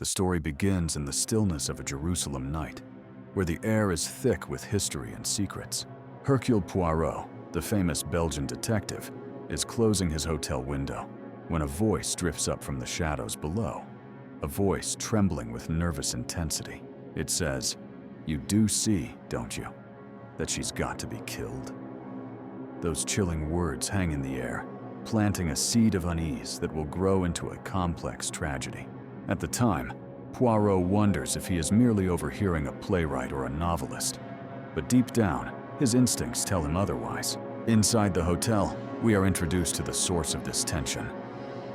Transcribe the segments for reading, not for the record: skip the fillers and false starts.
The story begins in the stillness of a Jerusalem night, where the air is thick with history and secrets. Hercule Poirot, the famous Belgian detective, is closing his hotel window when a voice drifts up from the shadows below, a voice trembling with nervous intensity. It says, "You do see, don't you, that she's got to be killed?" Those chilling words hang in the air, planting a seed of unease that will grow into a complex tragedy. At the time, Poirot wonders if he is merely overhearing a playwright or a novelist. But deep down, his instincts tell him otherwise. Inside the hotel, we are introduced to the source of this tension: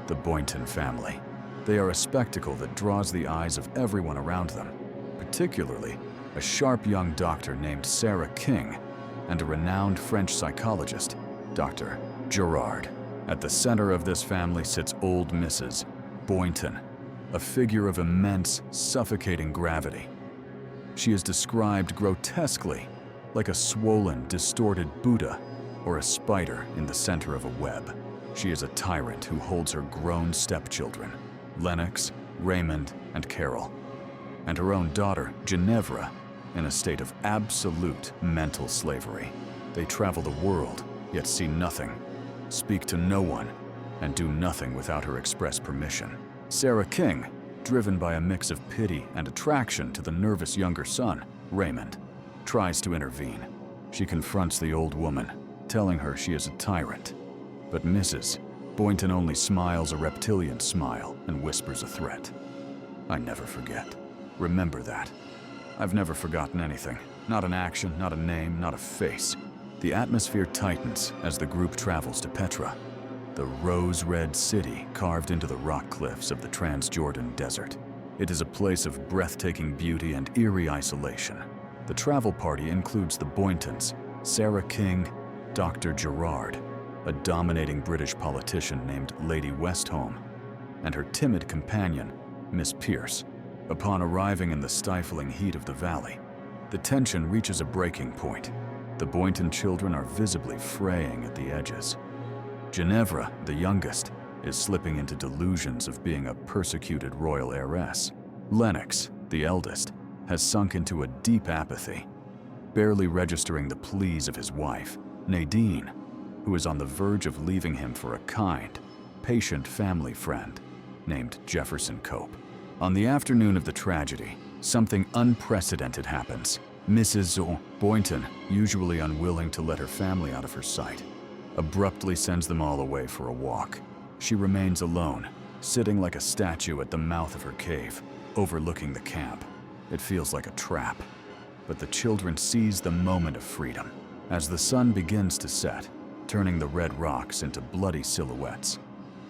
the Boynton family. They are a spectacle that draws the eyes of everyone around them, particularly a sharp young doctor named Sarah King and a renowned French psychologist, Dr. Gerard. At the center of this family sits old Mrs. Boynton, a figure of immense, suffocating gravity. She is described grotesquely like a swollen, distorted Buddha or a spider in the center of a web. She is a tyrant who holds her grown stepchildren, Lennox, Raymond, and Carol, and her own daughter, Ginevra, in a state of absolute mental slavery. They travel the world, yet see nothing, speak to no one, and do nothing without her express permission. Sarah King, driven by a mix of pity and attraction to the nervous younger son, Raymond, tries to intervene. She confronts the old woman, telling her she is a tyrant. But Mrs. Boynton only smiles a reptilian smile and whispers a threat. "I never forget. Remember that." I've never forgotten anything. Not an action, not a name, not a face. The atmosphere tightens as the group travels to Petra, the rose-red city carved into the rock cliffs of the Transjordan Desert. It is a place of breathtaking beauty and eerie isolation. The travel party includes the Boyntons, Sarah King, Dr. Gerard, a dominating British politician named Lady Westholme, and her timid companion, Miss Pierce. Upon arriving in the stifling heat of the valley, the tension reaches a breaking point. The Boynton children are visibly fraying at the edges. Ginevra, the youngest, is slipping into delusions of being a persecuted royal heiress. Lennox, the eldest, has sunk into a deep apathy, barely registering the pleas of his wife, Nadine, who is on the verge of leaving him for a kind, patient family friend named Jefferson Cope. On the afternoon of the tragedy, something unprecedented happens. Mrs. Boynton, usually unwilling to let her family out of her sight, abruptly sends them all away for a walk. She remains alone, sitting like a statue at the mouth of her cave, overlooking the camp. It feels like a trap, but the children seize the moment of freedom. As the sun begins to set, turning the red rocks into bloody silhouettes,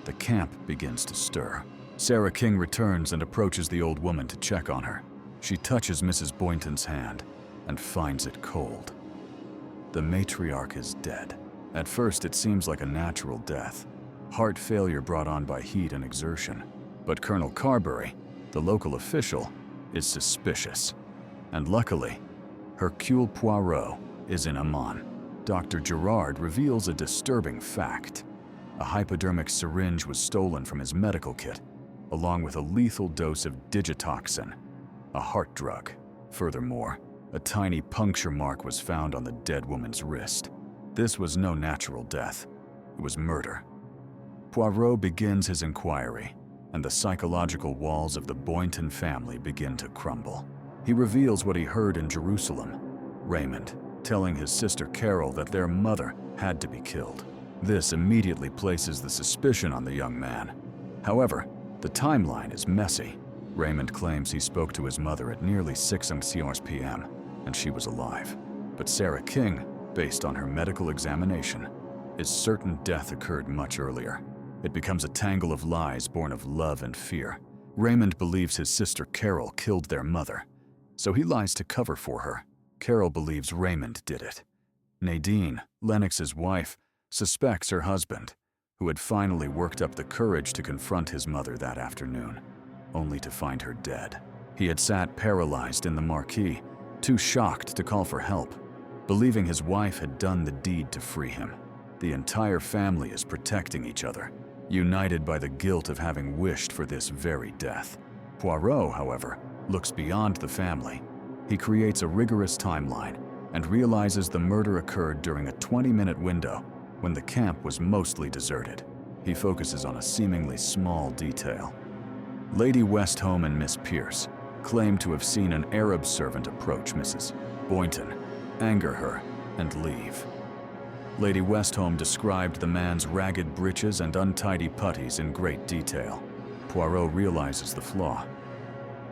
the camp begins to stir. Sarah King returns and approaches the old woman to check on her. She touches Mrs. Boynton's hand and finds it cold. The matriarch is dead. At first, it seems like a natural death, heart failure brought on by heat and exertion. But Colonel Carberry, the local official, is suspicious. And luckily, Hercule Poirot is in Amman. Dr. Gerard reveals a disturbing fact. A hypodermic syringe was stolen from his medical kit, along with a lethal dose of digitoxin, a heart drug. Furthermore, a tiny puncture mark was found on the dead woman's wrist. This was no natural death. It was murder. Poirot begins his inquiry, and the psychological walls of the Boynton family begin to crumble. He reveals what he heard in Jerusalem: Raymond telling his sister Carol that their mother had to be killed. This immediately places the suspicion on the young man. However, the timeline is messy. Raymond claims he spoke to his mother at nearly 6 p.m., and she was alive. But Sarah King, based on her medical examination, is certain death occurred much earlier. It becomes a tangle of lies born of love and fear. Raymond believes his sister Carol killed their mother, so he lies to cover for her. Carol believes Raymond did it. Nadine, Lennox's wife, suspects her husband, who had finally worked up the courage to confront his mother that afternoon, only to find her dead. He had sat paralyzed in the marquee, too shocked to call for help, believing his wife had done the deed to free him. The entire family is protecting each other, united by the guilt of having wished for this very death. Poirot, however, looks beyond the family. He creates a rigorous timeline and realizes the murder occurred during a 20-minute window when the camp was mostly deserted. He focuses on a seemingly small detail. Lady Westholme and Miss Pierce claim to have seen an Arab servant approach Mrs. Boynton, anger her, and leave. Lady Westholme described the man's ragged breeches and untidy puttees in great detail. Poirot realizes the flaw.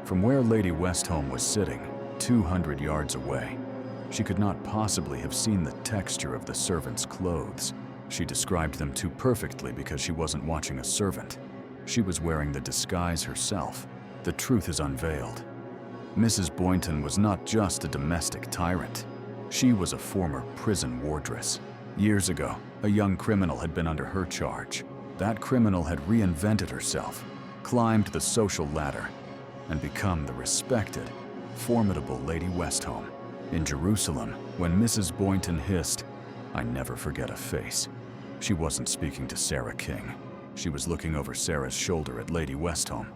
From where Lady Westholme was sitting, 200 yards away, she could not possibly have seen the texture of the servant's clothes. She described them too perfectly because she wasn't watching a servant. She was wearing the disguise herself. The truth is unveiled. Mrs. Boynton was not just a domestic tyrant. She was a former prison wardress. Years ago, a young criminal had been under her charge. That criminal had reinvented herself, climbed the social ladder, and become the respected, formidable Lady Westholme. In Jerusalem, when Mrs. Boynton hissed, "I never forget a face," she wasn't speaking to Sarah King. She was looking over Sarah's shoulder at Lady Westholme.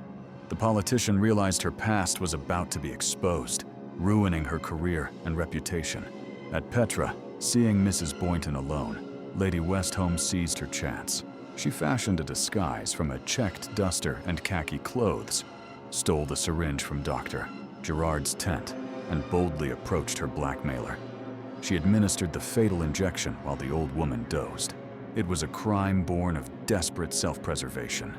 The politician realized her past was about to be exposed, ruining her career and reputation. At Petra, seeing Mrs. Boynton alone, Lady Westholme seized her chance. She fashioned a disguise from a checked duster and khaki clothes, stole the syringe from Dr. Gerard's tent, and boldly approached her blackmailer. She administered the fatal injection while the old woman dozed. It was a crime born of desperate self-preservation.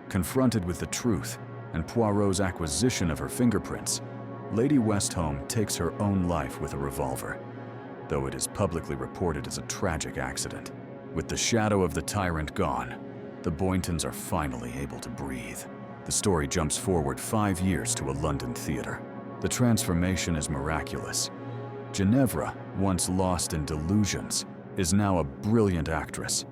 Confronted with the truth and Poirot's acquisition of her fingerprints, Lady Westholme takes her own life with a revolver, though it is publicly reported as a tragic accident. With the shadow of the tyrant gone, the Boyntons are finally able to breathe. The story jumps forward 5 years to a London theater. The transformation is miraculous. Ginevra, once lost in delusions, is now a brilliant actress,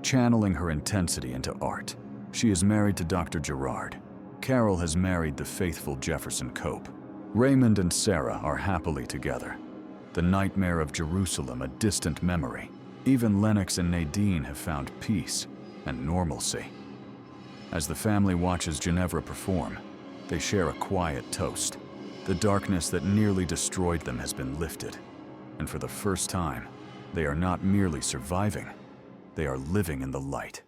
channeling her intensity into art. She is married to Dr. Gerard. Carol has married the faithful Jefferson Cope. Raymond and Sarah are happily together. The nightmare of Jerusalem a distant memory. Even Lennox and Nadine have found peace and normalcy. As the family watches Ginevra perform, they share a quiet toast. The darkness that nearly destroyed them has been lifted, and for the first time, they are not merely surviving, they are living in the light.